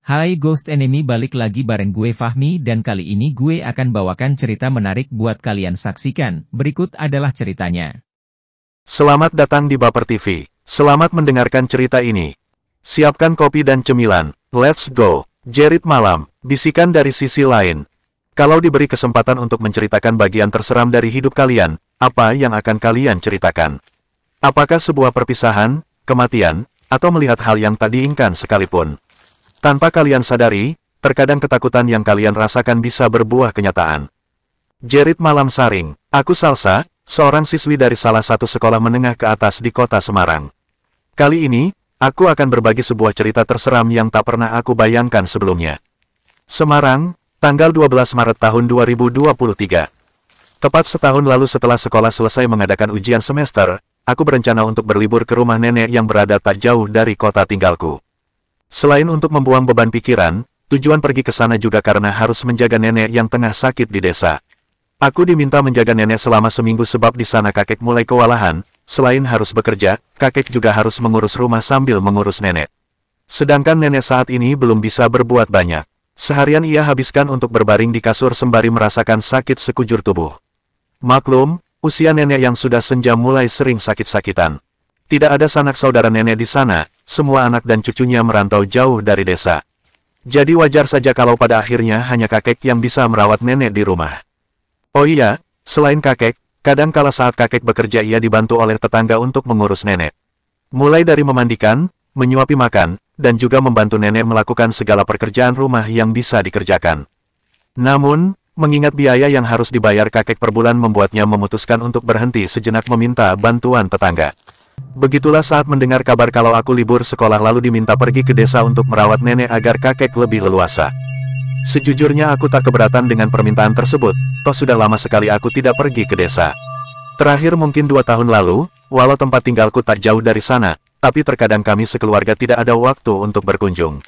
Hai Ghost Enemy, balik lagi bareng gue Fahmi dan kali ini gue akan bawakan cerita menarik buat kalian saksikan. Berikut adalah ceritanya. Selamat datang di Baper TV. Selamat mendengarkan cerita ini. Siapkan kopi dan cemilan. Let's go. Jerit malam, bisikan dari sisi lain. Kalau diberi kesempatan untuk menceritakan bagian terseram dari hidup kalian, apa yang akan kalian ceritakan? Apakah sebuah perpisahan, kematian, atau melihat hal yang tak diinginkan sekalipun? Tanpa kalian sadari, terkadang ketakutan yang kalian rasakan bisa berbuah kenyataan. Jerit malam saring, aku Salsa, seorang siswi dari salah satu sekolah menengah ke atas di kota Semarang. Kali ini, aku akan berbagi sebuah cerita terseram yang tak pernah aku bayangkan sebelumnya. Semarang, tanggal 12 Maret tahun 2023. Tepat setahun lalu setelah sekolah selesai mengadakan ujian semester, aku berencana untuk berlibur ke rumah nenek yang berada tak jauh dari kota tinggalku. Selain untuk membuang beban pikiran, tujuan pergi ke sana juga karena harus menjaga nenek yang tengah sakit di desa. Aku diminta menjaga nenek selama seminggu sebab di sana kakek mulai kewalahan. Selain harus bekerja, kakek juga harus mengurus rumah sambil mengurus nenek. Sedangkan nenek saat ini belum bisa berbuat banyak. Seharian ia habiskan untuk berbaring di kasur sembari merasakan sakit sekujur tubuh. Maklum, usia nenek yang sudah senja mulai sering sakit-sakitan. Tidak ada sanak saudara nenek di sana, semua anak dan cucunya merantau jauh dari desa. Jadi wajar saja kalau pada akhirnya hanya kakek yang bisa merawat nenek di rumah. Oh iya, selain kakek, kadang kala saat kakek bekerja ia dibantu oleh tetangga untuk mengurus nenek. Mulai dari memandikan, menyuapi makan, dan juga membantu nenek melakukan segala pekerjaan rumah yang bisa dikerjakan. Namun, mengingat biaya yang harus dibayar kakek per bulan membuatnya memutuskan untuk berhenti sejenak meminta bantuan tetangga. Begitulah saat mendengar kabar kalau aku libur sekolah lalu diminta pergi ke desa untuk merawat nenek agar kakek lebih leluasa. Sejujurnya aku tak keberatan dengan permintaan tersebut, toh sudah lama sekali aku tidak pergi ke desa. Terakhir mungkin 2 tahun lalu, walau tempat tinggalku tak jauh dari sana, tapi terkadang kami sekeluarga tidak ada waktu untuk berkunjung.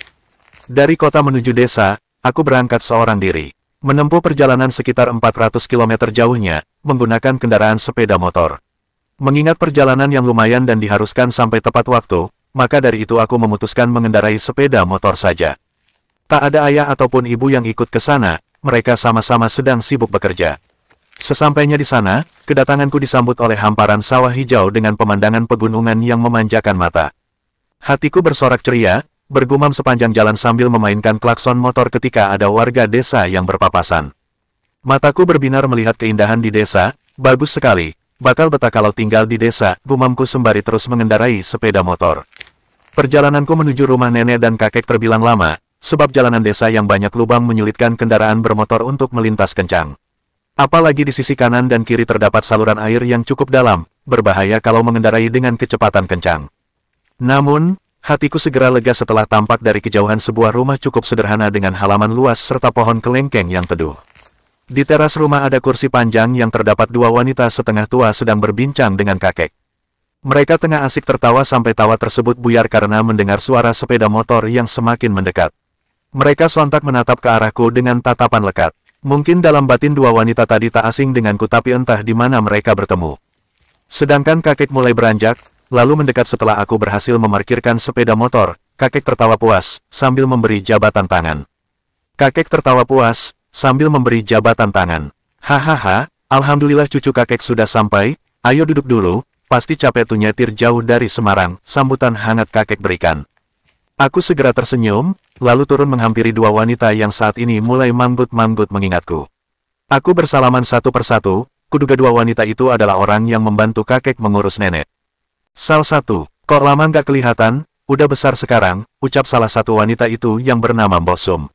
Dari kota menuju desa, aku berangkat seorang diri. Menempuh perjalanan sekitar 400 km jauhnya, menggunakan kendaraan sepeda motor. Mengingat perjalanan yang lumayan dan diharuskan sampai tepat waktu, maka dari itu aku memutuskan mengendarai sepeda motor saja. Tak ada ayah ataupun ibu yang ikut ke sana, mereka sama-sama sedang sibuk bekerja. Sesampainya di sana, kedatanganku disambut oleh hamparan sawah hijau dengan pemandangan pegunungan yang memanjakan mata. Hatiku bersorak ceria, bergumam sepanjang jalan sambil memainkan klakson motor ketika ada warga desa yang berpapasan. Mataku berbinar melihat keindahan di desa, bagus sekali. Bakal betah kalau tinggal di desa, gumamku sembari terus mengendarai sepeda motor. Perjalananku menuju rumah nenek dan kakek terbilang lama, sebab jalanan desa yang banyak lubang menyulitkan kendaraan bermotor untuk melintas kencang. Apalagi di sisi kanan dan kiri terdapat saluran air yang cukup dalam, berbahaya kalau mengendarai dengan kecepatan kencang. Namun, hatiku segera lega setelah tampak dari kejauhan sebuah rumah cukup sederhana dengan halaman luas serta pohon kelengkeng yang teduh. Di teras rumah ada kursi panjang yang terdapat 2 wanita setengah tua sedang berbincang dengan kakek. Mereka tengah asik tertawa sampai tawa tersebut buyar karena mendengar suara sepeda motor yang semakin mendekat. Mereka sontak menatap ke arahku dengan tatapan lekat. Mungkin dalam batin 2 wanita tadi tak asing denganku tapi entah di mana mereka bertemu. Sedangkan kakek mulai beranjak, lalu mendekat setelah aku berhasil memarkirkan sepeda motor. Kakek tertawa puas, sambil memberi jabatan tangan. Kakek tertawa puas, sambil memberi jabatan tangan. Hahaha, alhamdulillah cucu kakek sudah sampai, ayo duduk dulu, pasti capek tuh nyetir jauh dari Semarang, sambutan hangat kakek berikan. Aku segera tersenyum, lalu turun menghampiri 2 wanita yang saat ini mulai manggut-manggut mengingatku. Aku bersalaman satu persatu, kuduga 2 wanita itu adalah orang yang membantu kakek mengurus nenek. Salah satu, kok lama nggak kelihatan, udah besar sekarang, ucap salah satu wanita itu yang bernama Mbok Sum.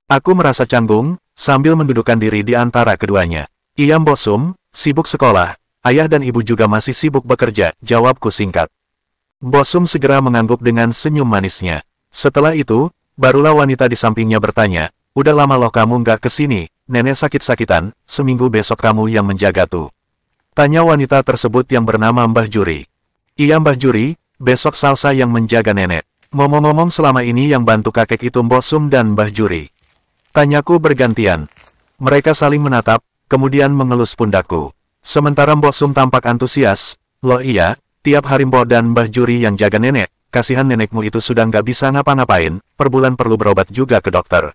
Aku merasa canggung, sambil mendudukkan diri di antara keduanya. Iya Mbok Sum, sibuk sekolah, ayah dan ibu juga masih sibuk bekerja, jawabku singkat. Mbok Sum segera mengangguk dengan senyum manisnya. Setelah itu, barulah wanita di sampingnya bertanya, udah lama loh kamu nggak kesini, nenek sakit-sakitan, seminggu besok kamu yang menjaga tuh. Tanya wanita tersebut yang bernama Mbah Juri. Iya Mbah Juri, besok Salsa yang menjaga nenek. Ngomong-ngomong selama ini yang bantu kakek itu Mbok Sum dan Mbah Juri. Tanyaku bergantian. Mereka saling menatap, kemudian mengelus pundakku. Sementara Mbok Sum tampak antusias, loh iya, tiap hari Mbok dan Mbah Juri yang jaga nenek, kasihan nenekmu itu sudah nggak bisa ngapa-ngapain, per bulan perlu berobat juga ke dokter.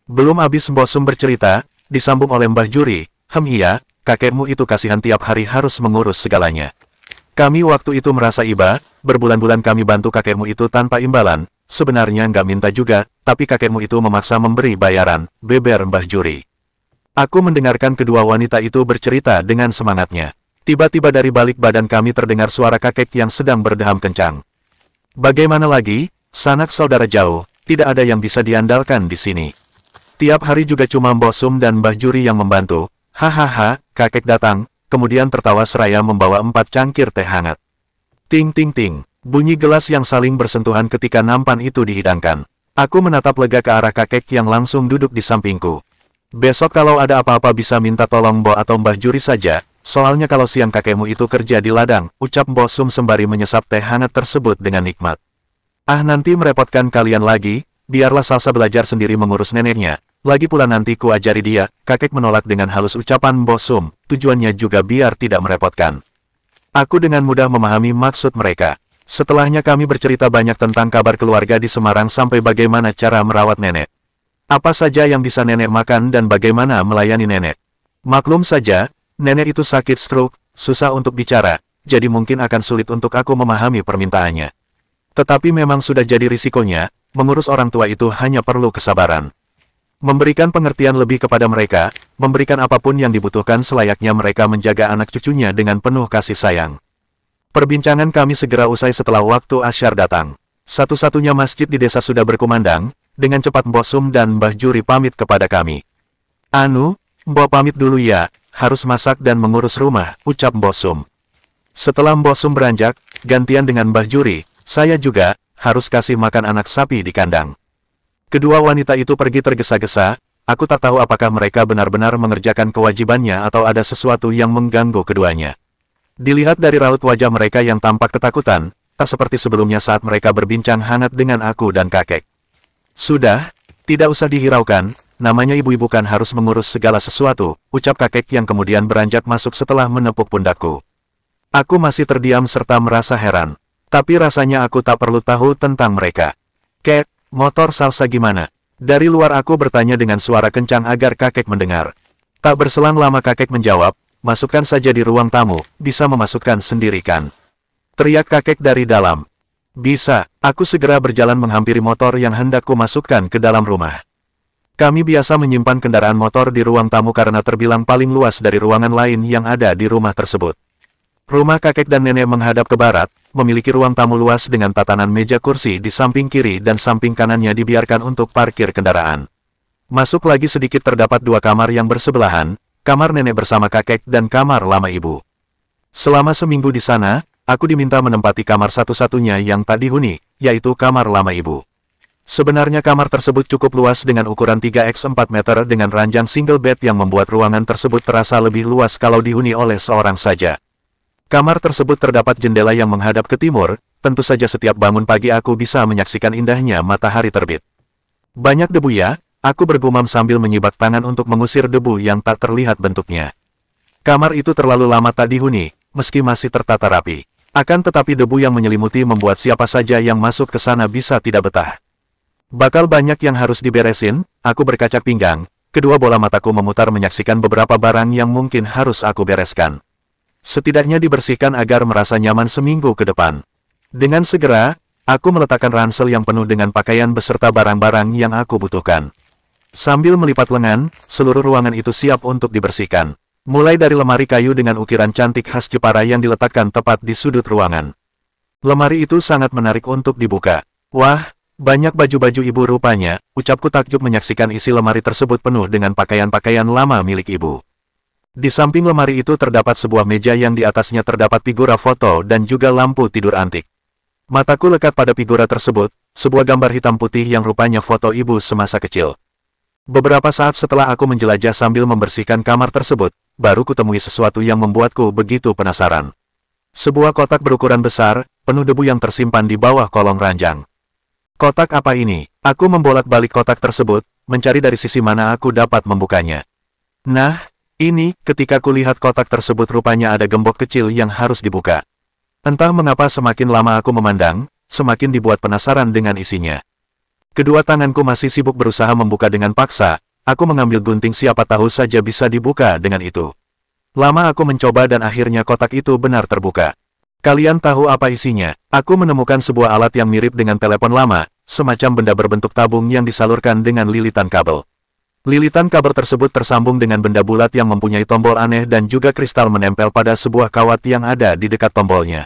Belum habis Mbosum bercerita, disambung oleh Mbah Juri, iya, kakekmu itu kasihan tiap hari harus mengurus segalanya. Kami waktu itu merasa iba, berbulan-bulan kami bantu kakekmu itu tanpa imbalan, sebenarnya nggak minta juga, tapi kakekmu itu memaksa memberi bayaran, beber Mbah Juri. Aku mendengarkan kedua wanita itu bercerita dengan semangatnya. Tiba-tiba dari balik badan kami terdengar suara kakek yang sedang berdeham kencang. Bagaimana lagi, sanak saudara jauh, tidak ada yang bisa diandalkan di sini. Tiap hari juga cuma Mbosum dan Mbah Juri yang membantu. Hahaha, kakek datang, kemudian tertawa seraya membawa 4 cangkir teh hangat. Ting ting ting, bunyi gelas yang saling bersentuhan ketika nampan itu dihidangkan. Aku menatap lega ke arah kakek yang langsung duduk di sampingku. Besok kalau ada apa-apa bisa minta tolong Mbok atau Mbah Juri saja, soalnya kalau siang kakekmu itu kerja di ladang, ucap Mbosum sembari menyesap teh hangat tersebut dengan nikmat. Ah nanti merepotkan kalian lagi, biarlah Salsa belajar sendiri mengurus neneknya. Lagi pula nanti ku ajari dia, kakek menolak dengan halus ucapan Mbosum, tujuannya juga biar tidak merepotkan. Aku dengan mudah memahami maksud mereka. Setelahnya kami bercerita banyak tentang kabar keluarga di Semarang sampai bagaimana cara merawat nenek. Apa saja yang bisa nenek makan dan bagaimana melayani nenek. Maklum saja, nenek itu sakit stroke, susah untuk bicara, jadi mungkin akan sulit untuk aku memahami permintaannya. Tetapi memang sudah jadi risikonya, mengurus orang tua itu hanya perlu kesabaran. Memberikan pengertian lebih kepada mereka, memberikan apapun yang dibutuhkan selayaknya mereka menjaga anak cucunya dengan penuh kasih sayang. Perbincangan kami segera usai setelah waktu asyar datang. Satu-satunya masjid di desa sudah berkumandang, dengan cepat Mbosum dan Mbah Juri pamit kepada kami. Anu, Mbok pamit dulu ya, harus masak dan mengurus rumah, ucap Mbosum. Setelah Mbosum beranjak, gantian dengan Mbah Juri, saya juga, harus kasih makan anak sapi di kandang. Kedua wanita itu pergi tergesa-gesa, aku tak tahu apakah mereka benar-benar mengerjakan kewajibannya atau ada sesuatu yang mengganggu keduanya. Dilihat dari raut wajah mereka yang tampak ketakutan, tak seperti sebelumnya saat mereka berbincang hangat dengan aku dan kakek. Sudah, tidak usah dihiraukan, namanya ibu-ibu kan harus mengurus segala sesuatu, ucap kakek yang kemudian beranjak masuk setelah menepuk pundakku. Aku masih terdiam serta merasa heran, tapi rasanya aku tak perlu tahu tentang mereka. Kek, motor Salsa gimana? Dari luar aku bertanya dengan suara kencang agar kakek mendengar. Tak berselang lama kakek menjawab, masukkan saja di ruang tamu, bisa memasukkan sendiri kan? Teriak kakek dari dalam. Bisa, aku segera berjalan menghampiri motor yang hendak ku masukkan ke dalam rumah. Kami biasa menyimpan kendaraan motor di ruang tamu karena terbilang paling luas dari ruangan lain yang ada di rumah tersebut. Rumah kakek dan nenek menghadap ke barat, memiliki ruang tamu luas dengan tatanan meja kursi di samping kiri dan samping kanannya dibiarkan untuk parkir kendaraan. Masuk lagi sedikit terdapat 2 kamar yang bersebelahan, kamar nenek bersama kakek dan kamar lama ibu. Selama seminggu di sana, aku diminta menempati kamar satu-satunya yang tak dihuni, yaitu kamar lama ibu. Sebenarnya kamar tersebut cukup luas dengan ukuran 3x4 meter dengan ranjang single bed yang membuat ruangan tersebut terasa lebih luas kalau dihuni oleh seorang saja. Kamar tersebut terdapat jendela yang menghadap ke timur, tentu saja setiap bangun pagi aku bisa menyaksikan indahnya matahari terbit. Banyak debu ya, aku bergumam sambil menyibak tangan untuk mengusir debu yang tak terlihat bentuknya. Kamar itu terlalu lama tak dihuni, meski masih tertata rapi. Akan tetapi debu yang menyelimuti membuat siapa saja yang masuk ke sana bisa tidak betah. Bakal banyak yang harus diberesin, aku berkacak pinggang, kedua bola mataku memutar menyaksikan beberapa barang yang mungkin harus aku bereskan. Setidaknya dibersihkan agar merasa nyaman seminggu ke depan. Dengan segera, aku meletakkan ransel yang penuh dengan pakaian beserta barang-barang yang aku butuhkan. Sambil melipat lengan, seluruh ruangan itu siap untuk dibersihkan. Mulai dari lemari kayu dengan ukiran cantik khas Jepara yang diletakkan tepat di sudut ruangan. Lemari itu sangat menarik untuk dibuka. Wah, banyak baju-baju ibu rupanya, ucapku takjub menyaksikan isi lemari tersebut penuh dengan pakaian-pakaian lama milik ibu. Di samping lemari itu terdapat sebuah meja yang di atasnya terdapat figura foto dan juga lampu tidur antik. Mataku lekat pada figura tersebut, sebuah gambar hitam putih yang rupanya foto ibu semasa kecil. Beberapa saat setelah aku menjelajah sambil membersihkan kamar tersebut, baru kutemui sesuatu yang membuatku begitu penasaran. Sebuah kotak berukuran besar, penuh debu yang tersimpan di bawah kolong ranjang. Kotak apa ini? Aku membolak-balik kotak tersebut, mencari dari sisi mana aku dapat membukanya. Nah, ini, ketika kulihat kotak tersebut rupanya ada gembok kecil yang harus dibuka. Entah mengapa semakin lama aku memandang, semakin dibuat penasaran dengan isinya. Kedua tanganku masih sibuk berusaha membuka dengan paksa, aku mengambil gunting siapa tahu saja bisa dibuka dengan itu. Lama aku mencoba dan akhirnya kotak itu benar terbuka. Kalian tahu apa isinya? Aku menemukan sebuah alat yang mirip dengan telepon lama, semacam benda berbentuk tabung yang disalurkan dengan lilitan kabel. Lilitan kabel tersebut tersambung dengan benda bulat yang mempunyai tombol aneh dan juga kristal menempel pada sebuah kawat yang ada di dekat tombolnya.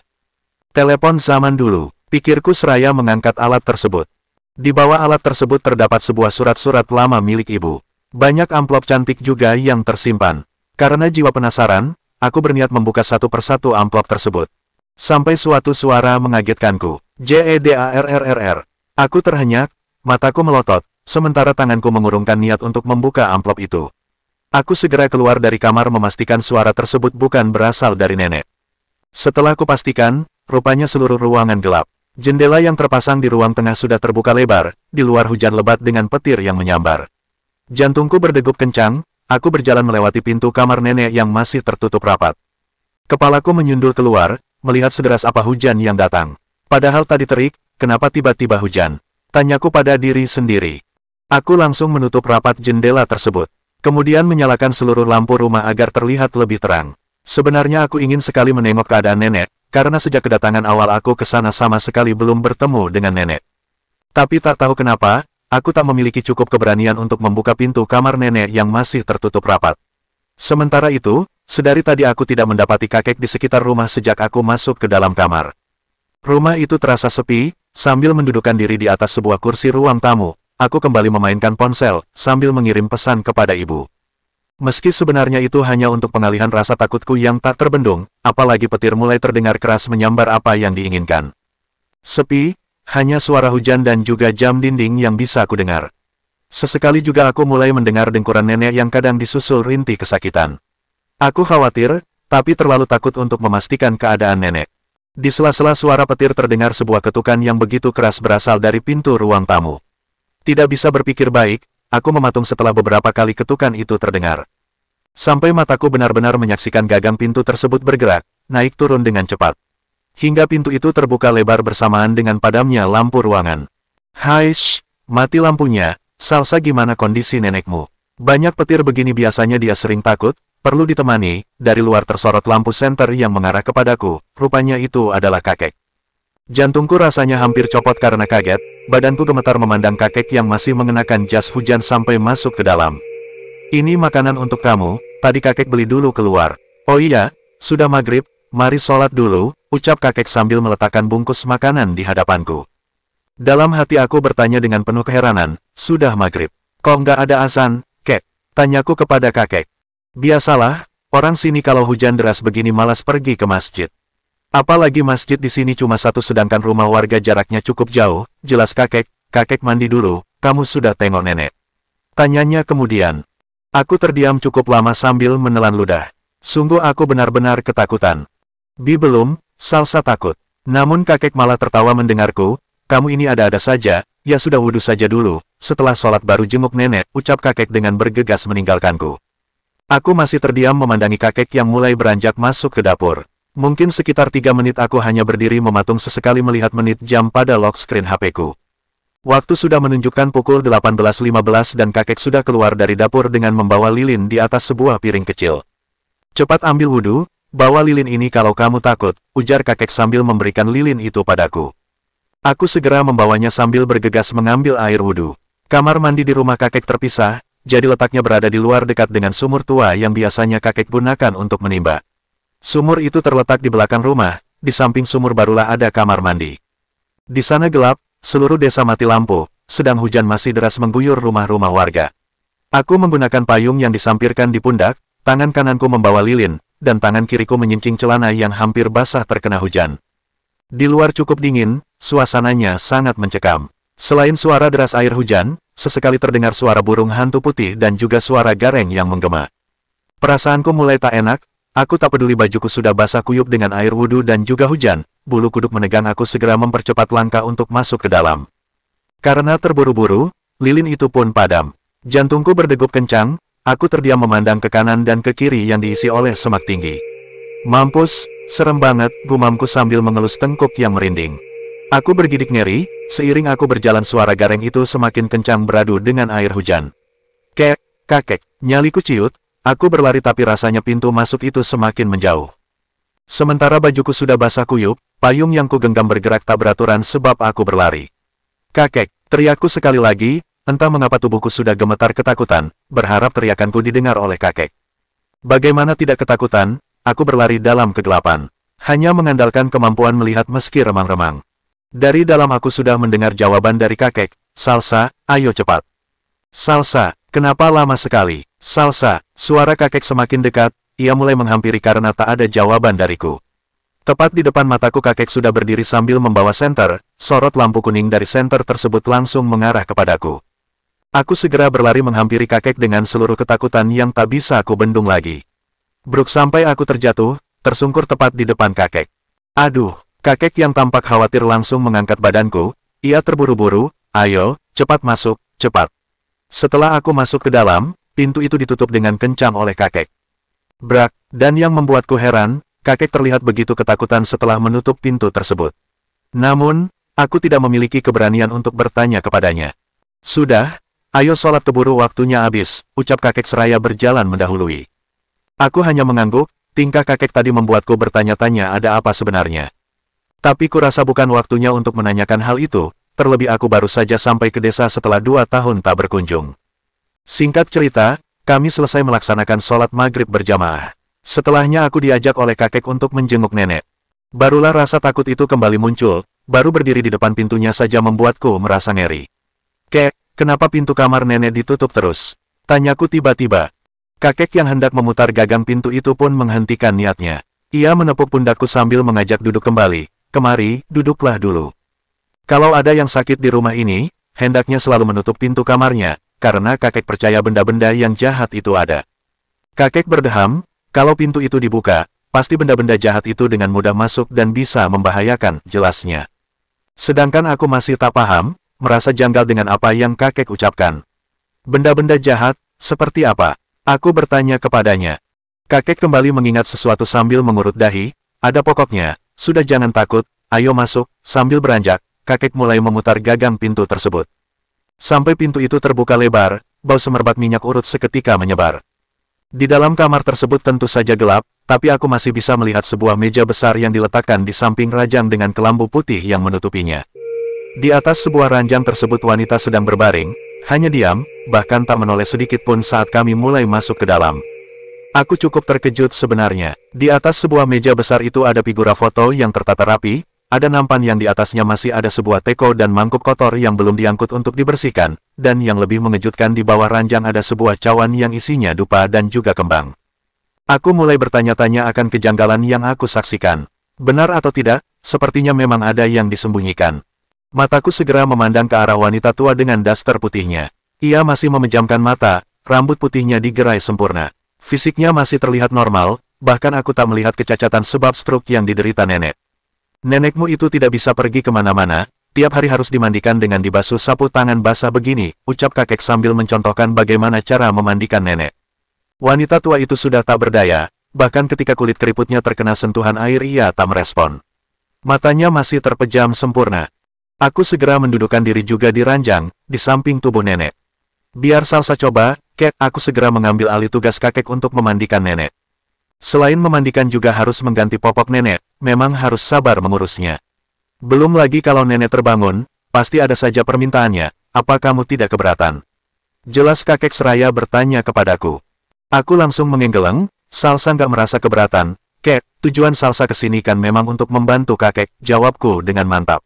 Telepon zaman dulu, pikirku seraya mengangkat alat tersebut. Di bawah alat tersebut terdapat sebuah surat-surat lama milik ibu. Banyak amplop cantik juga yang tersimpan. Karena jiwa penasaran, aku berniat membuka satu persatu amplop tersebut. Sampai suatu suara mengagetkanku. JEDARRRR. Aku terhenyak, mataku melotot, sementara tanganku mengurungkan niat untuk membuka amplop itu. Aku segera keluar dari kamar memastikan suara tersebut bukan berasal dari nenek. Setelah kupastikan, rupanya seluruh ruangan gelap. Jendela yang terpasang di ruang tengah sudah terbuka lebar, di luar hujan lebat dengan petir yang menyambar. Jantungku berdegup kencang, aku berjalan melewati pintu kamar nenek yang masih tertutup rapat. Kepalaku menyundul keluar, melihat sederas apa hujan yang datang. Padahal tadi terik, kenapa tiba-tiba hujan? Tanyaku pada diri sendiri. Aku langsung menutup rapat jendela tersebut. Kemudian menyalakan seluruh lampu rumah agar terlihat lebih terang. Sebenarnya aku ingin sekali menengok keadaan nenek, karena sejak kedatangan awal aku ke sana sama sekali belum bertemu dengan nenek. Tapi tak tahu kenapa, aku tak memiliki cukup keberanian untuk membuka pintu kamar nenek yang masih tertutup rapat. Sementara itu, sedari tadi aku tidak mendapati kakek di sekitar rumah sejak aku masuk ke dalam kamar. Rumah itu terasa sepi, sambil mendudukkan diri di atas sebuah kursi ruang tamu, aku kembali memainkan ponsel, sambil mengirim pesan kepada ibu. Meski sebenarnya itu hanya untuk pengalihan rasa takutku yang tak terbendung, apalagi petir mulai terdengar keras menyambar apa yang diinginkan. Sepi, hanya suara hujan dan juga jam dinding yang bisa aku dengar. Sesekali juga aku mulai mendengar dengkuran nenek yang kadang disusul rintih kesakitan. Aku khawatir, tapi terlalu takut untuk memastikan keadaan nenek. Di sela-sela suara petir terdengar sebuah ketukan yang begitu keras berasal dari pintu ruang tamu. Tidak bisa berpikir baik, aku mematung setelah beberapa kali ketukan itu terdengar. Sampai mataku benar-benar menyaksikan gagang pintu tersebut bergerak, naik turun dengan cepat. Hingga pintu itu terbuka lebar bersamaan dengan padamnya lampu ruangan. Hai shh, mati lampunya, Salsa gimana kondisi nenekmu? Banyak petir begini biasanya dia sering takut, perlu ditemani, dari luar tersorot lampu senter yang mengarah kepadaku, rupanya itu adalah kakek. Jantungku rasanya hampir copot karena kaget, badanku gemetar memandang kakek yang masih mengenakan jas hujan sampai masuk ke dalam. Ini makanan untuk kamu, tadi kakek beli dulu keluar. Oh iya, sudah maghrib, mari sholat dulu, ucap kakek sambil meletakkan bungkus makanan di hadapanku. Dalam hati aku bertanya dengan penuh keheranan, sudah maghrib. Kok nggak ada azan, kek? Tanyaku kepada kakek. Biasalah, orang sini kalau hujan deras begini malas pergi ke masjid. Apalagi masjid di sini cuma satu sedangkan rumah warga jaraknya cukup jauh, jelas kakek mandi dulu, kamu sudah tengok nenek. Tanyanya kemudian. Aku terdiam cukup lama sambil menelan ludah. Sungguh aku benar-benar ketakutan. Belum, Salsa takut. Namun kakek malah tertawa mendengarku, kamu ini ada-ada saja, ya sudah wudhu saja dulu, setelah sholat baru jenguk nenek, ucap kakek dengan bergegas meninggalkanku. Aku masih terdiam memandangi kakek yang mulai beranjak masuk ke dapur. Mungkin sekitar 3 menit aku hanya berdiri mematung sesekali melihat menit jam pada lock screen HP-ku. Waktu sudah menunjukkan pukul 18.15 dan kakek sudah keluar dari dapur dengan membawa lilin di atas sebuah piring kecil. Cepat ambil wudhu, bawa lilin ini kalau kamu takut, ujar kakek sambil memberikan lilin itu padaku. Aku segera membawanya sambil bergegas mengambil air wudhu. Kamar mandi di rumah kakek terpisah, jadi letaknya berada di luar dekat dengan sumur tua yang biasanya kakek gunakan untuk menimba. Sumur itu terletak di belakang rumah, di samping sumur barulah ada kamar mandi. Di sana gelap, seluruh desa mati lampu, sedang hujan masih deras mengguyur rumah-rumah warga. Aku menggunakan payung yang disampirkan di pundak, tangan kananku membawa lilin, dan tangan kiriku menyincing celana yang hampir basah terkena hujan. Di luar cukup dingin, suasananya sangat mencekam. Selain suara deras air hujan, sesekali terdengar suara burung hantu putih dan juga suara gareng yang menggema. Perasaanku mulai tak enak, aku tak peduli bajuku sudah basah kuyup dengan air wudhu dan juga hujan, bulu kuduk menegang aku segera mempercepat langkah untuk masuk ke dalam. Karena terburu-buru, lilin itu pun padam. Jantungku berdegup kencang, aku terdiam memandang ke kanan dan ke kiri yang diisi oleh semak tinggi. Mampus, serem banget, gumamku sambil mengelus tengkuk yang merinding. Aku bergidik ngeri, seiring aku berjalan suara gareng itu semakin kencang beradu dengan air hujan. Kakek, nyaliku ciut, aku berlari tapi rasanya pintu masuk itu semakin menjauh. Sementara bajuku sudah basah kuyup, payung yang kugenggam bergerak tak beraturan sebab aku berlari. Kakek, teriakku sekali lagi, entah mengapa tubuhku sudah gemetar ketakutan, berharap teriakanku didengar oleh kakek. Bagaimana tidak ketakutan, aku berlari dalam kegelapan. Hanya mengandalkan kemampuan melihat meski remang-remang. Dari dalam aku sudah mendengar jawaban dari kakek, Salsa, ayo cepat. Salsa, kenapa lama sekali? Salsa, suara kakek semakin dekat. Ia mulai menghampiri karena tak ada jawaban dariku. Tepat di depan mataku kakek sudah berdiri sambil membawa senter, sorot lampu kuning dari senter tersebut langsung mengarah kepadaku. Aku segera berlari menghampiri kakek dengan seluruh ketakutan yang tak bisa aku bendung lagi. Bruk sampai aku terjatuh, tersungkur tepat di depan kakek. Aduh, kakek yang tampak khawatir langsung mengangkat badanku, ia terburu-buru, ayo, cepat masuk, cepat. Setelah aku masuk ke dalam, pintu itu ditutup dengan kencang oleh kakek. Brak, dan yang membuatku heran, kakek terlihat begitu ketakutan setelah menutup pintu tersebut. Namun, aku tidak memiliki keberanian untuk bertanya kepadanya. Sudah, ayo sholat keburu waktunya habis, ucap kakek seraya berjalan mendahului. Aku hanya mengangguk, tingkah kakek tadi membuatku bertanya-tanya ada apa sebenarnya. Tapi kurasa bukan waktunya untuk menanyakan hal itu, terlebih aku baru saja sampai ke desa setelah 2 tahun tak berkunjung. Singkat cerita, kami selesai melaksanakan sholat maghrib berjamaah. Setelahnya aku diajak oleh kakek untuk menjenguk nenek. Barulah rasa takut itu kembali muncul, baru berdiri di depan pintunya saja membuatku merasa ngeri. Kenapa pintu kamar nenek ditutup terus? Tanyaku tiba-tiba. Kakek yang hendak memutar gagang pintu itu pun menghentikan niatnya. Ia menepuk pundakku sambil mengajak duduk kembali. Kemari, duduklah dulu. Kalau ada yang sakit di rumah ini, hendaknya selalu menutup pintu kamarnya, karena kakek percaya benda-benda yang jahat itu ada. Kakek berdeham, kalau pintu itu dibuka, pasti benda-benda jahat itu dengan mudah masuk dan bisa membahayakan, jelasnya. Sedangkan aku masih tak paham, merasa janggal dengan apa yang kakek ucapkan. Benda-benda jahat, seperti apa? Aku bertanya kepadanya. Kakek kembali mengingat sesuatu sambil mengurut dahi, ada pokoknya, sudah jangan takut, ayo masuk, sambil beranjak, kakek mulai memutar gagang pintu tersebut. Sampai pintu itu terbuka lebar, bau semerbak minyak urut seketika menyebar. Di dalam kamar tersebut tentu saja gelap, tapi aku masih bisa melihat sebuah meja besar yang diletakkan di samping ranjang dengan kelambu putih yang menutupinya. Di atas sebuah ranjang tersebut wanita sedang berbaring, hanya diam, bahkan tak menoleh sedikit pun saat kami mulai masuk ke dalam. Aku cukup terkejut sebenarnya. Di atas sebuah meja besar itu ada figura foto yang tertata rapi, ada nampan yang di atasnya masih ada sebuah teko dan mangkuk kotor yang belum diangkut untuk dibersihkan, dan yang lebih mengejutkan di bawah ranjang ada sebuah cawan yang isinya dupa dan juga kembang. Aku mulai bertanya-tanya akan kejanggalan yang aku saksikan. Benar atau tidak, sepertinya memang ada yang disembunyikan. Mataku segera memandang ke arah wanita tua dengan daster putihnya. Ia masih memejamkan mata, rambut putihnya digerai sempurna. Fisiknya masih terlihat normal, bahkan aku tak melihat kecacatan sebab stroke yang diderita nenek. Nenekmu itu tidak bisa pergi kemana-mana, tiap hari harus dimandikan dengan dibasuh sapu tangan basah begini, ucap kakek sambil mencontohkan bagaimana cara memandikan nenek. Wanita tua itu sudah tak berdaya, bahkan ketika kulit keriputnya terkena sentuhan air ia tak merespon. Matanya masih terpejam sempurna. Aku segera mendudukkan diri juga di ranjang, di samping tubuh nenek. Biar Salsa coba, aku segera mengambil alih tugas kakek untuk memandikan nenek. Selain memandikan juga harus mengganti popok nenek, memang harus sabar mengurusnya. Belum lagi kalau nenek terbangun, pasti ada saja permintaannya, apa kamu tidak keberatan? Jelas kakek seraya bertanya kepadaku. Aku langsung menggeleng, Salsa nggak merasa keberatan. Tujuan Salsa kesini kan memang untuk membantu kakek, jawabku dengan mantap.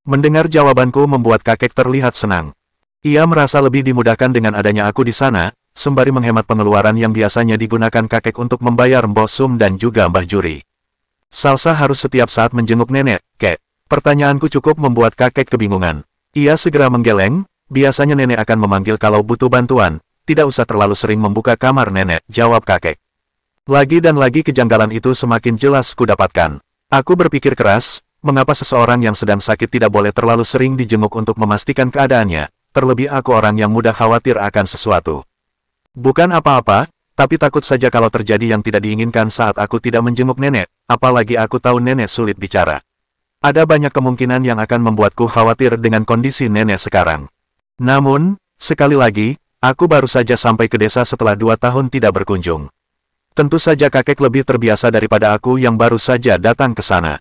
Mendengar jawabanku membuat kakek terlihat senang. Ia merasa lebih dimudahkan dengan adanya aku di sana, sembari menghemat pengeluaran yang biasanya digunakan kakek untuk membayar Mbok Sum dan juga Mbah Juri. Salsa harus setiap saat menjenguk nenek, Pertanyaanku cukup membuat kakek kebingungan. Ia segera menggeleng, biasanya nenek akan memanggil kalau butuh bantuan, tidak usah terlalu sering membuka kamar nenek, jawab kakek. Lagi dan lagi kejanggalan itu semakin jelas kudapatkan. Aku berpikir keras, mengapa seseorang yang sedang sakit tidak boleh terlalu sering dijenguk untuk memastikan keadaannya, terlebih aku orang yang mudah khawatir akan sesuatu. Bukan apa-apa, tapi takut saja kalau terjadi yang tidak diinginkan saat aku tidak menjenguk nenek, apalagi aku tahu nenek sulit bicara. Ada banyak kemungkinan yang akan membuatku khawatir dengan kondisi nenek sekarang. Namun, sekali lagi, aku baru saja sampai ke desa setelah 2 tahun tidak berkunjung. Tentu saja kakek lebih terbiasa daripada aku yang baru saja datang ke sana.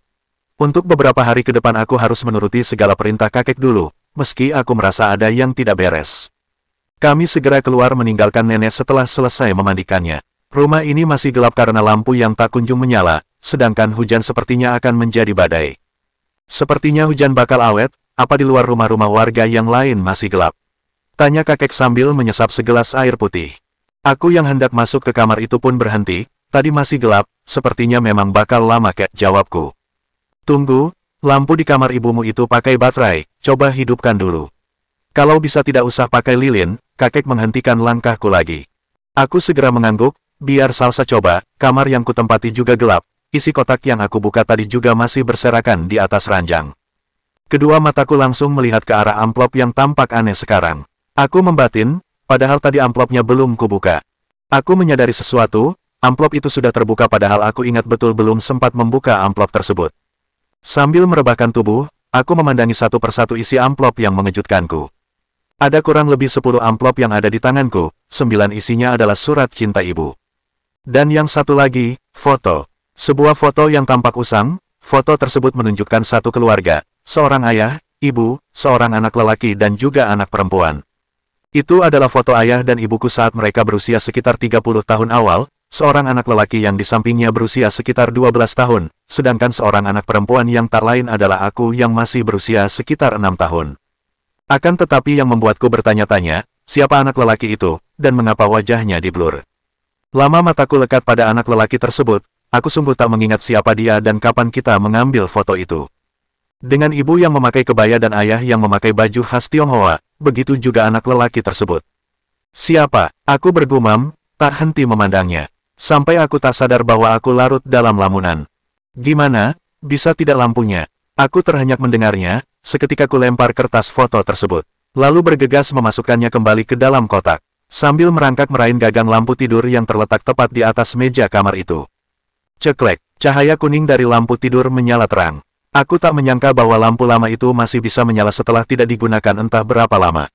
Untuk beberapa hari ke depan aku harus menuruti segala perintah kakek dulu, meski aku merasa ada yang tidak beres. Kami segera keluar meninggalkan nenek setelah selesai memandikannya. Rumah ini masih gelap karena lampu yang tak kunjung menyala, sedangkan hujan sepertinya akan menjadi badai. Sepertinya hujan bakal awet, apa di luar rumah-rumah warga yang lain masih gelap? Tanya kakek sambil menyesap segelas air putih. Aku yang hendak masuk ke kamar itu pun berhenti, tadi masih gelap, sepertinya memang bakal lama kek, jawabku. Tunggu, lampu di kamar ibumu itu pakai baterai, coba hidupkan dulu. Kalau bisa tidak usah pakai lilin, kakek menghentikan langkahku lagi. Aku segera mengangguk, biar salsa coba, kamar yang kutempati juga gelap. Isi kotak yang aku buka tadi juga masih berserakan di atas ranjang. Kedua mataku langsung melihat ke arah amplop yang tampak aneh sekarang. Aku membatin, padahal tadi amplopnya belum kubuka. Aku menyadari sesuatu, amplop itu sudah terbuka padahal aku ingat betul belum sempat membuka amplop tersebut. Sambil merebahkan tubuh, aku memandangi satu persatu isi amplop yang mengejutkanku. Ada kurang lebih 10 amplop yang ada di tanganku, 9 isinya adalah surat cinta ibu. Dan yang satu lagi, foto. Sebuah foto yang tampak usang, foto tersebut menunjukkan satu keluarga, seorang ayah, ibu, seorang anak lelaki dan juga anak perempuan. Itu adalah foto ayah dan ibuku saat mereka berusia sekitar 30 tahun awal, seorang anak lelaki yang di sampingnya berusia sekitar 12 tahun, sedangkan seorang anak perempuan yang tak lain adalah aku yang masih berusia sekitar 6 tahun. Akan tetapi yang membuatku bertanya-tanya, siapa anak lelaki itu, dan mengapa wajahnya diblur. Lama mataku lekat pada anak lelaki tersebut. Aku sungguh tak mengingat siapa dia dan kapan kita mengambil foto itu. Dengan ibu yang memakai kebaya dan ayah yang memakai baju khas Tionghoa, begitu juga anak lelaki tersebut. Siapa? Aku bergumam, tak henti memandangnya. Sampai aku tak sadar bahwa aku larut dalam lamunan. Gimana? Bisa tidak lampunya? Aku terhenyak mendengarnya, seketika ku lempar kertas foto tersebut. Lalu bergegas memasukkannya kembali ke dalam kotak. Sambil merangkak meraih gagang lampu tidur yang terletak tepat di atas meja kamar itu. Ceklek, cahaya kuning dari lampu tidur menyala terang. Aku tak menyangka bahwa lampu lama itu masih bisa menyala setelah tidak digunakan entah berapa lama.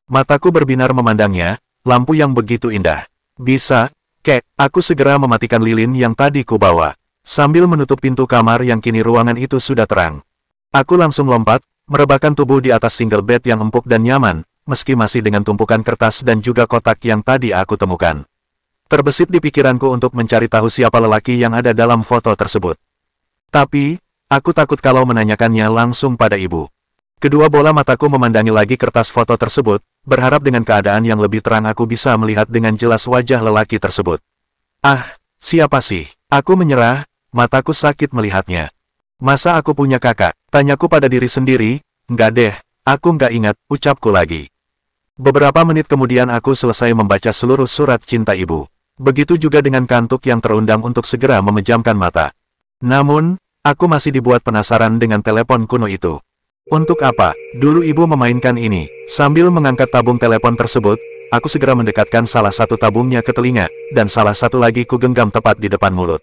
Mataku berbinar memandangnya, lampu yang begitu indah. Bisa, kek, aku segera mematikan lilin yang tadi ku bawa. Sambil menutup pintu kamar yang kini ruangan itu sudah terang. Aku langsung lompat, merebahkan tubuh di atas single bed yang empuk dan nyaman, meski masih dengan tumpukan kertas dan juga kotak yang tadi aku temukan. Terbesit di pikiranku untuk mencari tahu siapa lelaki yang ada dalam foto tersebut. Tapi, aku takut kalau menanyakannya langsung pada ibu. Kedua bola mataku memandangi lagi kertas foto tersebut, berharap dengan keadaan yang lebih terang aku bisa melihat dengan jelas wajah lelaki tersebut. Ah, siapa sih? Aku menyerah, mataku sakit melihatnya. Masa aku punya kakak? Tanyaku pada diri sendiri, enggak deh, aku enggak ingat, ucapku lagi. Beberapa menit kemudian aku selesai membaca seluruh surat cinta ibu. Begitu juga dengan kantuk yang terundang untuk segera memejamkan mata. Namun, aku masih dibuat penasaran dengan telepon kuno itu. Untuk apa? Dulu ibu memainkan ini. Sambil mengangkat tabung telepon tersebut, aku segera mendekatkan salah satu tabungnya ke telinga, dan salah satu lagi ku genggam tepat di depan mulut.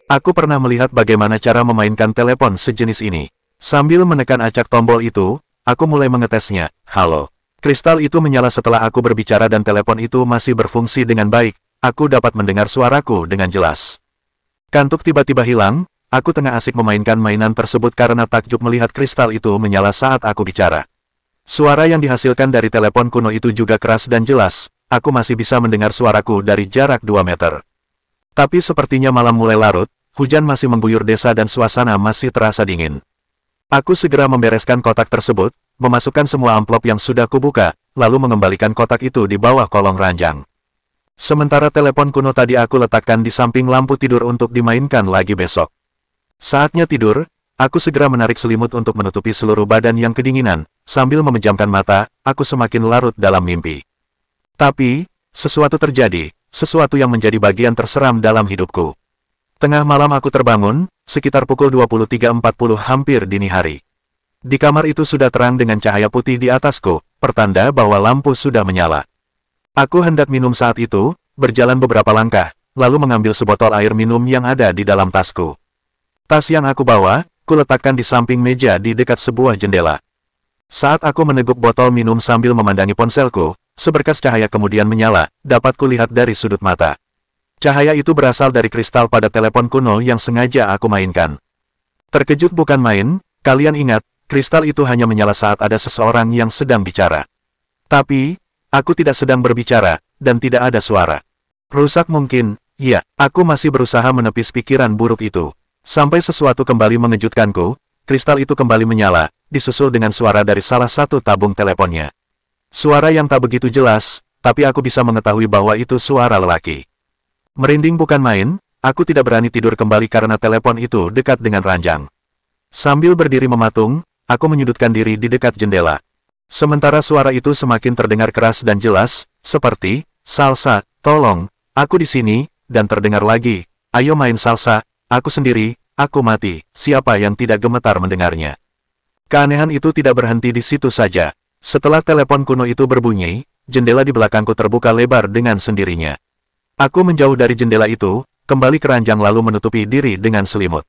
Aku pernah melihat bagaimana cara memainkan telepon sejenis ini. Sambil menekan acak tombol itu, aku mulai mengetesnya. Halo. Kristal itu menyala setelah aku berbicara dan telepon itu masih berfungsi dengan baik. Aku dapat mendengar suaraku dengan jelas. Kantuk tiba-tiba hilang, aku tengah asik memainkan mainan tersebut karena takjub melihat kristal itu menyala saat aku bicara. Suara yang dihasilkan dari telepon kuno itu juga keras dan jelas, aku masih bisa mendengar suaraku dari jarak 2 meter. Tapi sepertinya malam mulai larut, hujan masih mengguyur desa dan suasana masih terasa dingin. Aku segera membereskan kotak tersebut, memasukkan semua amplop yang sudah kubuka, lalu mengembalikan kotak itu di bawah kolong ranjang. Sementara telepon kuno tadi aku letakkan di samping lampu tidur untuk dimainkan lagi besok. Saatnya tidur, aku segera menarik selimut untuk menutupi seluruh badan yang kedinginan. Sambil memejamkan mata, aku semakin larut dalam mimpi. Tapi, sesuatu terjadi, sesuatu yang menjadi bagian terseram dalam hidupku. Tengah malam aku terbangun, sekitar pukul 23.40 hampir dini hari. Di kamar itu sudah terang dengan cahaya putih di atasku, pertanda bahwa lampu sudah menyala. Aku hendak minum saat itu, berjalan beberapa langkah, lalu mengambil sebotol air minum yang ada di dalam tasku. Tas yang aku bawa, kuletakkan di samping meja di dekat sebuah jendela. Saat aku meneguk botol minum sambil memandangi ponselku, seberkas cahaya kemudian menyala, dapat kulihat dari sudut mata. Cahaya itu berasal dari kristal pada telepon kuno yang sengaja aku mainkan. Terkejut bukan main, kalian ingat, kristal itu hanya menyala saat ada seseorang yang sedang bicara. Tapi, aku tidak sedang berbicara, dan tidak ada suara. Rusak mungkin, ya, aku masih berusaha menepis pikiran buruk itu. Sampai sesuatu kembali mengejutkanku, kristal itu kembali menyala, disusul dengan suara dari salah satu tabung teleponnya. Suara yang tak begitu jelas, tapi aku bisa mengetahui bahwa itu suara lelaki. Merinding bukan main, aku tidak berani tidur kembali karena telepon itu dekat dengan ranjang. Sambil berdiri mematung, aku menyudutkan diri di dekat jendela. Sementara suara itu semakin terdengar keras dan jelas, seperti, "Salsa, tolong, aku di sini," dan terdengar lagi, "Ayo main salsa, aku sendiri, aku mati." Siapa yang tidak gemetar mendengarnya? Keanehan itu tidak berhenti di situ saja. Setelah telepon kuno itu berbunyi, jendela di belakangku terbuka lebar dengan sendirinya. Aku menjauh dari jendela itu, kembali ke ranjang lalu menutupi diri dengan selimut.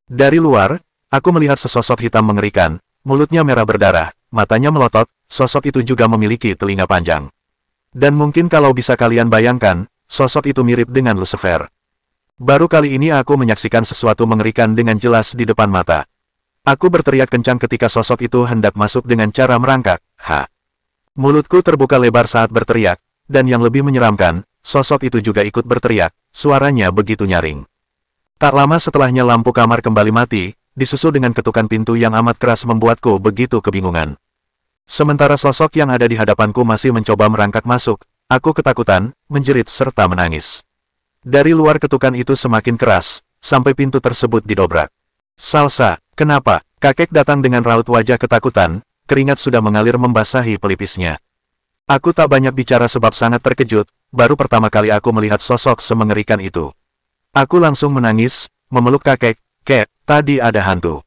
Dari luar, aku melihat sesosok hitam mengerikan, mulutnya merah berdarah, matanya melotot, sosok itu juga memiliki telinga panjang. Dan mungkin kalau bisa kalian bayangkan, sosok itu mirip dengan Lucifer. Baru kali ini aku menyaksikan sesuatu mengerikan dengan jelas di depan mata. Aku berteriak kencang ketika sosok itu hendak masuk dengan cara merangkak. Mulutku terbuka lebar saat berteriak, dan yang lebih menyeramkan, sosok itu juga ikut berteriak, suaranya begitu nyaring. Tak lama setelahnya lampu kamar kembali mati, disusul dengan ketukan pintu yang amat keras membuatku begitu kebingungan. Sementara sosok yang ada di hadapanku masih mencoba merangkak masuk, aku ketakutan, menjerit serta menangis. Dari luar ketukan itu semakin keras, sampai pintu tersebut didobrak. "Salsa, kenapa?" Kakek datang dengan raut wajah ketakutan, keringat sudah mengalir membasahi pelipisnya. Aku tak banyak bicara sebab sangat terkejut, baru pertama kali aku melihat sosok semengerikan itu. Aku langsung menangis, memeluk kakek, "Kek, tadi ada hantu."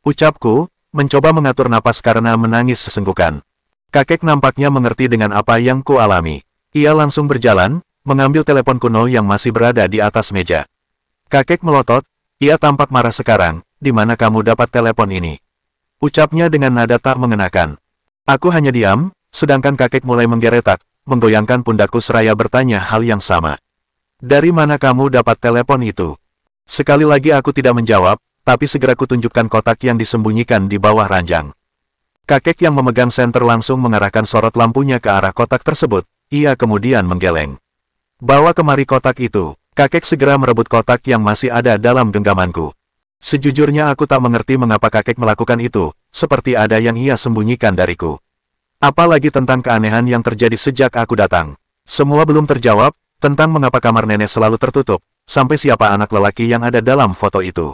Ucapku, mencoba mengatur napas karena menangis sesenggukan. Kakek nampaknya mengerti dengan apa yang ku alami. Ia langsung berjalan, mengambil telepon kuno yang masih berada di atas meja. Kakek melotot, ia tampak marah sekarang, "Di mana kamu dapat telepon ini?" Ucapnya dengan nada tak mengenakan. Aku hanya diam, sedangkan kakek mulai menggeretak, menggoyangkan pundakku seraya bertanya hal yang sama. "Dari mana kamu dapat telepon itu?" Sekali lagi aku tidak menjawab, tapi segera kutunjukkan kotak yang disembunyikan di bawah ranjang. Kakek yang memegang senter langsung mengarahkan sorot lampunya ke arah kotak tersebut, ia kemudian menggeleng. "Bawa kemari kotak itu." Kakek segera merebut kotak yang masih ada dalam genggamanku. Sejujurnya aku tak mengerti mengapa kakek melakukan itu, seperti ada yang ia sembunyikan dariku. Apalagi tentang keanehan yang terjadi sejak aku datang. Semua belum terjawab, tentang mengapa kamar nenek selalu tertutup, sampai siapa anak lelaki yang ada dalam foto itu.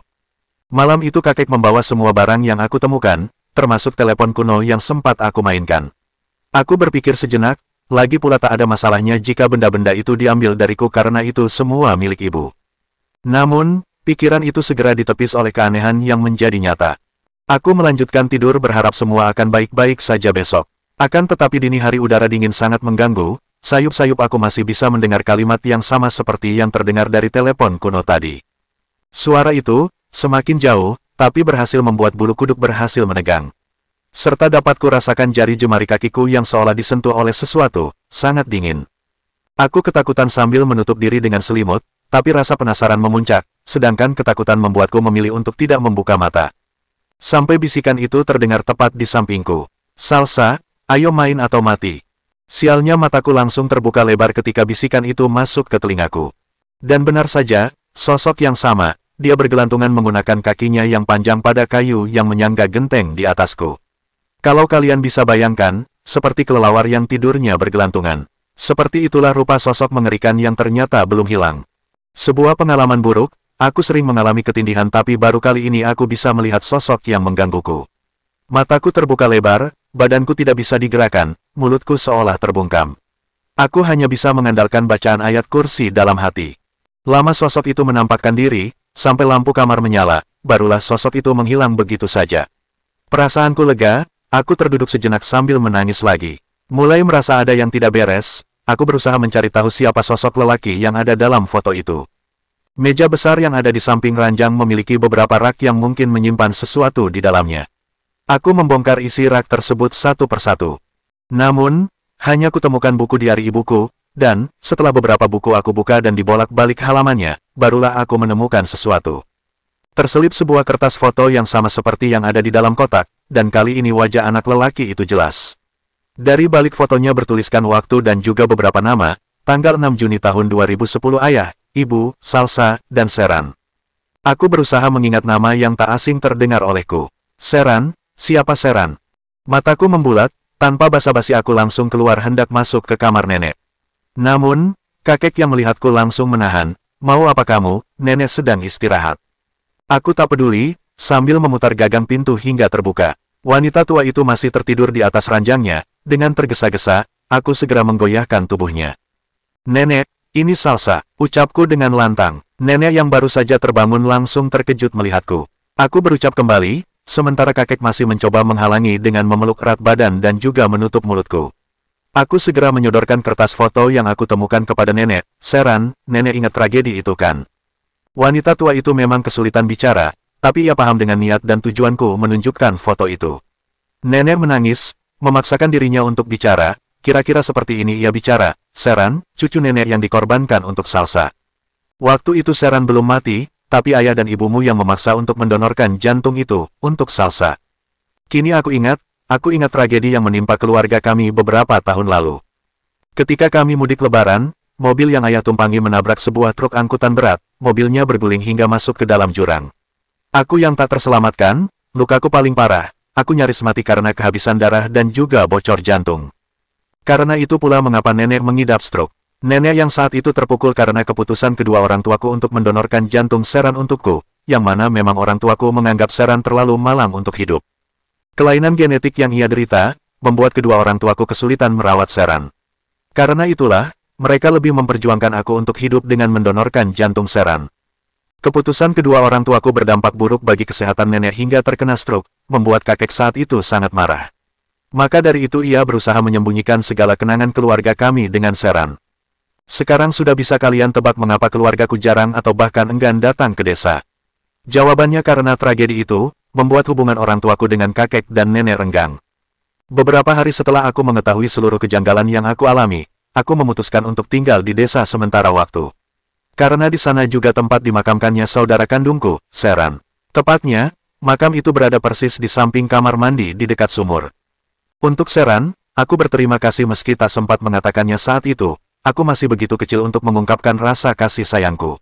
Malam itu kakek membawa semua barang yang aku temukan, termasuk telepon kuno yang sempat aku mainkan. Aku berpikir sejenak, lagi pula tak ada masalahnya jika benda-benda itu diambil dariku karena itu semua milik ibu. Namun, pikiran itu segera ditepis oleh keanehan yang menjadi nyata. Aku melanjutkan tidur berharap semua akan baik-baik saja besok. Akan tetapi dini hari udara dingin sangat mengganggu, sayup-sayup aku masih bisa mendengar kalimat yang sama seperti yang terdengar dari telepon kuno tadi. Suara itu, semakin jauh, tapi berhasil membuat bulu kuduk berhasil menegang. Serta dapat kurasakan jari jemari kakiku yang seolah disentuh oleh sesuatu, sangat dingin. Aku ketakutan sambil menutup diri dengan selimut, tapi rasa penasaran memuncak, sedangkan ketakutan membuatku memilih untuk tidak membuka mata. Sampai bisikan itu terdengar tepat di sampingku. "Salsa, ayo main atau mati." Sialnya mataku langsung terbuka lebar ketika bisikan itu masuk ke telingaku. Dan benar saja, sosok yang sama, dia bergelantungan menggunakan kakinya yang panjang pada kayu yang menyangga genteng di atasku. Kalau kalian bisa bayangkan, seperti kelelawar yang tidurnya bergelantungan. Seperti itulah rupa sosok mengerikan yang ternyata belum hilang. Sebuah pengalaman buruk, aku sering mengalami ketindihan tapi baru kali ini aku bisa melihat sosok yang menggangguku. Mataku terbuka lebar, badanku tidak bisa digerakkan, mulutku seolah terbungkam. Aku hanya bisa mengandalkan bacaan ayat kursi dalam hati. Lama sosok itu menampakkan diri, sampai lampu kamar menyala, barulah sosok itu menghilang begitu saja. Perasaanku lega. Aku terduduk sejenak sambil menangis lagi. Mulai merasa ada yang tidak beres, aku berusaha mencari tahu siapa sosok lelaki yang ada dalam foto itu. Meja besar yang ada di samping ranjang memiliki beberapa rak yang mungkin menyimpan sesuatu di dalamnya. Aku membongkar isi rak tersebut satu persatu. Namun, hanya kutemukan buku diari ibuku, dan, setelah beberapa buku aku buka dan dibolak-balik halamannya, barulah aku menemukan sesuatu. Terselip sebuah kertas foto yang sama seperti yang ada di dalam kotak, dan kali ini wajah anak lelaki itu jelas. Dari balik fotonya bertuliskan waktu dan juga beberapa nama, tanggal 6 Juni tahun 2010 ayah, ibu, Salsa, dan Sheeran. Aku berusaha mengingat nama yang tak asing terdengar olehku. Sheeran, siapa Sheeran? Mataku membulat, tanpa basa-basi aku langsung keluar hendak masuk ke kamar nenek. Namun, kakek yang melihatku langsung menahan, mau apa kamu, nenek sedang istirahat. Aku tak peduli, sambil memutar gagang pintu hingga terbuka. Wanita tua itu masih tertidur di atas ranjangnya, dengan tergesa-gesa, aku segera menggoyahkan tubuhnya. Nenek, ini Salsa, ucapku dengan lantang. Nenek yang baru saja terbangun langsung terkejut melihatku. Aku berucap kembali, sementara kakek masih mencoba menghalangi dengan memeluk erat badan dan juga menutup mulutku. Aku segera menyodorkan kertas foto yang aku temukan kepada nenek. Sheeran, nenek ingat tragedi itu kan? Wanita tua itu memang kesulitan bicara, tapi ia paham dengan niat dan tujuanku menunjukkan foto itu. Nenek menangis, memaksakan dirinya untuk bicara. Kira-kira seperti ini ia bicara, Sheeran, cucu nenek yang dikorbankan untuk Salsa. Waktu itu Sheeran belum mati, tapi ayah dan ibumu yang memaksa untuk mendonorkan jantung itu, untuk Salsa. Kini aku ingat tragedi yang menimpa keluarga kami beberapa tahun lalu. Ketika kami mudik lebaran, mobil yang ayah tumpangi menabrak sebuah truk angkutan berat, mobilnya berguling hingga masuk ke dalam jurang. Aku yang tak terselamatkan, lukaku paling parah, aku nyaris mati karena kehabisan darah dan juga bocor jantung. Karena itu pula mengapa nenek mengidap stroke. Nenek yang saat itu terpukul karena keputusan kedua orang tuaku untuk mendonorkan jantung Sheeran untukku, yang mana memang orang tuaku menganggap Sheeran terlalu malang untuk hidup. Kelainan genetik yang ia derita, membuat kedua orang tuaku kesulitan merawat Sheeran. Karena itulah, mereka lebih memperjuangkan aku untuk hidup dengan mendonorkan jantung Sheeran. Keputusan kedua orang tuaku berdampak buruk bagi kesehatan nenek hingga terkena stroke, membuat kakek saat itu sangat marah. Maka dari itu ia berusaha menyembunyikan segala kenangan keluarga kami dengan Sheeran. Sekarang sudah bisa kalian tebak mengapa keluargaku jarang atau bahkan enggan datang ke desa. Jawabannya karena tragedi itu, membuat hubungan orang tuaku dengan kakek dan nenek renggang. Beberapa hari setelah aku mengetahui seluruh kejanggalan yang aku alami, aku memutuskan untuk tinggal di desa sementara waktu. Karena di sana juga tempat dimakamkannya saudara kandungku, Sheeran. Tepatnya, makam itu berada persis di samping kamar mandi di dekat sumur. Untuk Sheeran, aku berterima kasih meski tak sempat mengatakannya saat itu, aku masih begitu kecil untuk mengungkapkan rasa kasih sayangku.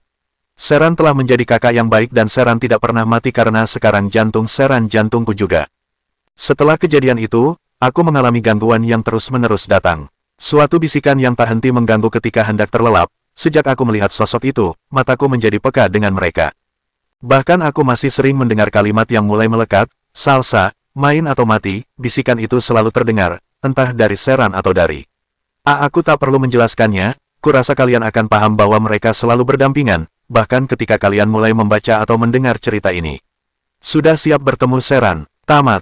Sheeran telah menjadi kakak yang baik dan Sheeran tidak pernah mati karena sekarang jantung Sheeran jantungku juga. Setelah kejadian itu, aku mengalami gangguan yang terus-menerus datang. Suatu bisikan yang tak henti mengganggu ketika hendak terlelap, sejak aku melihat sosok itu, mataku menjadi peka dengan mereka. Bahkan aku masih sering mendengar kalimat yang mulai melekat, Salsa, main atau mati, bisikan itu selalu terdengar, entah dari Sheeran atau dari. Aku tak perlu menjelaskannya, kurasa kalian akan paham bahwa mereka selalu berdampingan, bahkan ketika kalian mulai membaca atau mendengar cerita ini. Sudah siap bertemu Sheeran, tamat.